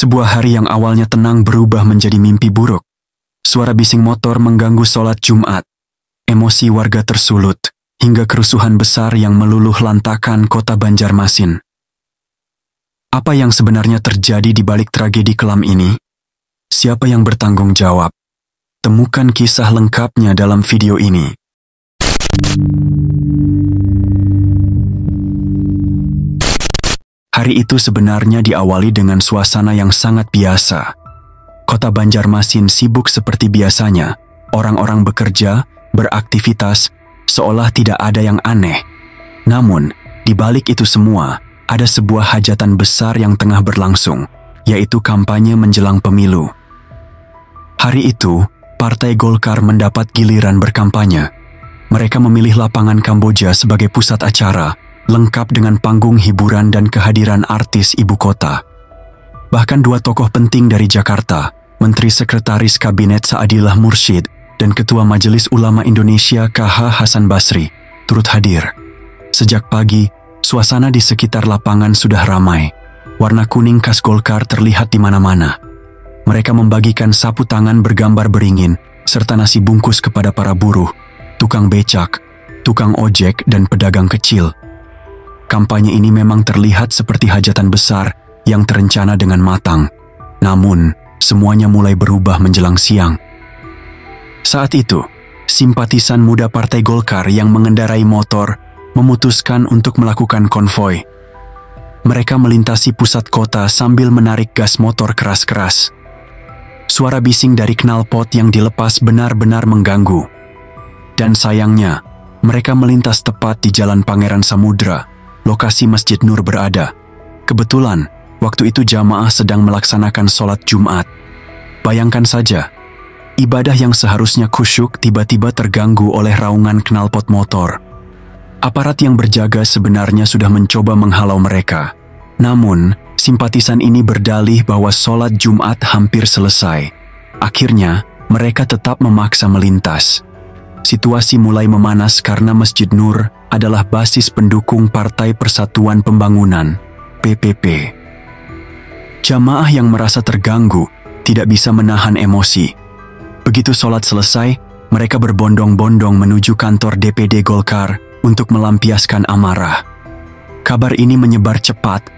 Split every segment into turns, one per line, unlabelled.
Sebuah hari yang awalnya tenang berubah menjadi mimpi buruk. Suara bising motor mengganggu sholat Jumat. Emosi warga tersulut, hingga kerusuhan besar yang meluluh lantakan kota Banjarmasin. Apa yang sebenarnya terjadi di balik tragedi kelam ini? Siapa yang bertanggung jawab? Temukan kisah lengkapnya dalam video ini. Hari itu sebenarnya diawali dengan suasana yang sangat biasa. Kota Banjarmasin sibuk seperti biasanya. Orang-orang bekerja, beraktivitas, seolah tidak ada yang aneh. Namun, di balik itu semua, ada sebuah hajatan besar yang tengah berlangsung, yaitu kampanye menjelang pemilu. Hari itu, Partai Golkar mendapat giliran berkampanye. Mereka memilih lapangan Kamboja sebagai pusat acara, lengkap dengan panggung hiburan dan kehadiran artis ibu kota. Bahkan dua tokoh penting dari Jakarta, Menteri Sekretaris Kabinet Saadillah Mursyid dan Ketua Majelis Ulama Indonesia KH Hasan Basri, turut hadir. Sejak pagi, suasana di sekitar lapangan sudah ramai. Warna kuning khas Golkar terlihat di mana-mana. Mereka membagikan sapu tangan bergambar beringin, serta nasi bungkus kepada para buruh, tukang becak, tukang ojek, dan pedagang kecil. Kampanye ini memang terlihat seperti hajatan besar yang terencana dengan matang. Namun, semuanya mulai berubah menjelang siang. Saat itu, simpatisan muda Partai Golkar yang mengendarai motor memutuskan untuk melakukan konvoi. Mereka melintasi pusat kota sambil menarik gas motor keras-keras. Suara bising dari knalpot yang dilepas benar-benar mengganggu. Dan sayangnya, mereka melintas tepat di Jalan Pangeran Samudra, lokasi Masjid Nur berada. Kebetulan, waktu itu jamaah sedang melaksanakan sholat Jumat. Bayangkan saja, ibadah yang seharusnya khusyuk tiba-tiba terganggu oleh raungan knalpot motor. Aparat yang berjaga sebenarnya sudah mencoba menghalau mereka. Namun, simpatisan ini berdalih bahwa sholat Jumat hampir selesai. Akhirnya, mereka tetap memaksa melintas. Situasi mulai memanas karena Masjid Nur adalah basis pendukung Partai Persatuan Pembangunan, PPP. Jamaah yang merasa terganggu tidak bisa menahan emosi. Begitu sholat selesai, mereka berbondong-bondong menuju kantor DPD Golkar untuk melampiaskan amarah. Kabar ini menyebar cepat.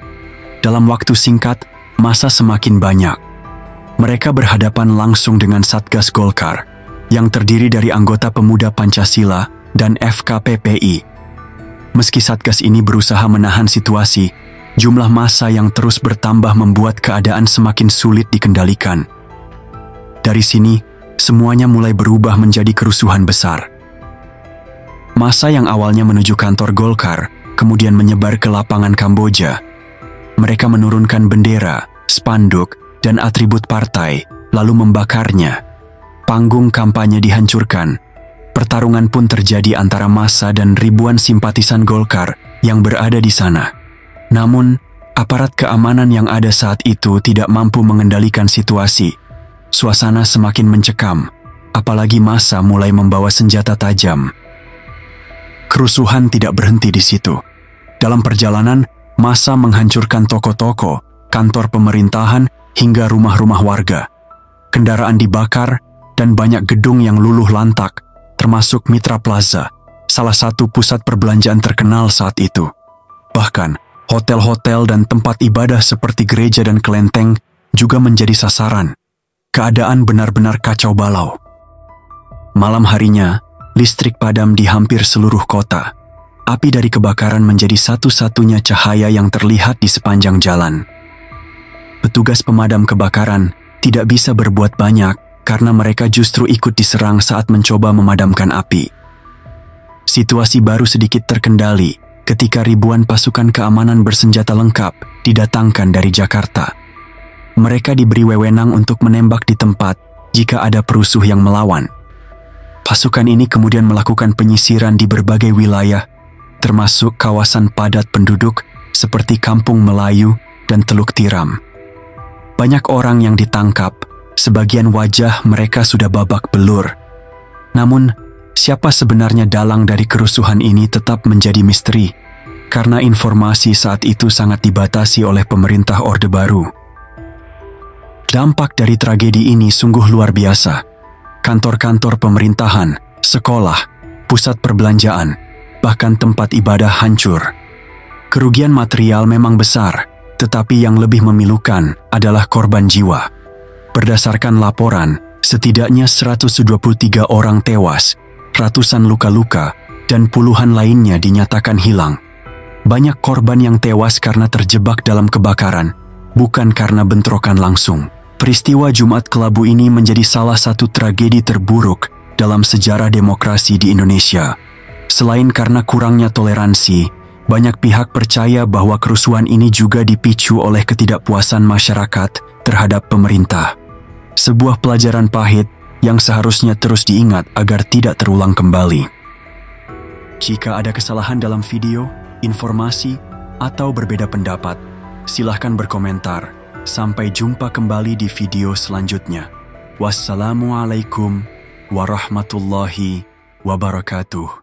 Dalam waktu singkat, massa semakin banyak. Mereka berhadapan langsung dengan Satgas Golkar, yang terdiri dari anggota Pemuda Pancasila dan FKPPI. Meski Satgas ini berusaha menahan situasi, jumlah massa yang terus bertambah membuat keadaan semakin sulit dikendalikan. Dari sini, semuanya mulai berubah menjadi kerusuhan besar. Massa yang awalnya menuju kantor Golkar, kemudian menyebar ke lapangan Kamboja. Mereka menurunkan bendera, spanduk, dan atribut partai, lalu membakarnya. Panggung kampanye dihancurkan. Pertarungan pun terjadi antara massa dan ribuan simpatisan Golkar yang berada di sana. Namun, aparat keamanan yang ada saat itu tidak mampu mengendalikan situasi. Suasana semakin mencekam, apalagi massa mulai membawa senjata tajam. Kerusuhan tidak berhenti di situ. Dalam perjalanan, massa menghancurkan toko-toko, kantor pemerintahan, hingga rumah-rumah warga. Kendaraan dibakar, dan banyak gedung yang luluh lantak, termasuk Mitra Plaza, salah satu pusat perbelanjaan terkenal saat itu. Bahkan, hotel-hotel dan tempat ibadah seperti gereja dan kelenteng juga menjadi sasaran. Keadaan benar-benar kacau balau. Malam harinya, listrik padam di hampir seluruh kota. Api dari kebakaran menjadi satu-satunya cahaya yang terlihat di sepanjang jalan. Petugas pemadam kebakaran tidak bisa berbuat banyak karena mereka justru ikut diserang saat mencoba memadamkan api. Situasi baru sedikit terkendali ketika ribuan pasukan keamanan bersenjata lengkap didatangkan dari Jakarta. Mereka diberi wewenang untuk menembak di tempat jika ada perusuh yang melawan. Pasukan ini kemudian melakukan penyisiran di berbagai wilayah, termasuk kawasan padat penduduk seperti Kampung Melayu dan Teluk Tiram. Banyak orang yang ditangkap, sebagian wajah mereka sudah babak belur. Namun, siapa sebenarnya dalang dari kerusuhan ini tetap menjadi misteri, karena informasi saat itu sangat dibatasi oleh pemerintah Orde Baru. Dampak dari tragedi ini sungguh luar biasa. Kantor-kantor pemerintahan, sekolah, pusat perbelanjaan, bahkan tempat ibadah hancur. Kerugian material memang besar, tetapi yang lebih memilukan adalah korban jiwa. Berdasarkan laporan, setidaknya 123 orang tewas, ratusan luka-luka, dan puluhan lainnya dinyatakan hilang. Banyak korban yang tewas karena terjebak dalam kebakaran, bukan karena bentrokan langsung. Peristiwa Jumat Kelabu ini menjadi salah satu tragedi terburuk dalam sejarah demokrasi di Indonesia. Selain karena kurangnya toleransi, banyak pihak percaya bahwa kerusuhan ini juga dipicu oleh ketidakpuasan masyarakat terhadap pemerintah. Sebuah pelajaran pahit yang seharusnya terus diingat agar tidak terulang kembali. Jika ada kesalahan dalam video, informasi, atau berbeda pendapat, silahkan berkomentar. Sampai jumpa kembali di video selanjutnya. Wassalamualaikum warahmatullahi wabarakatuh.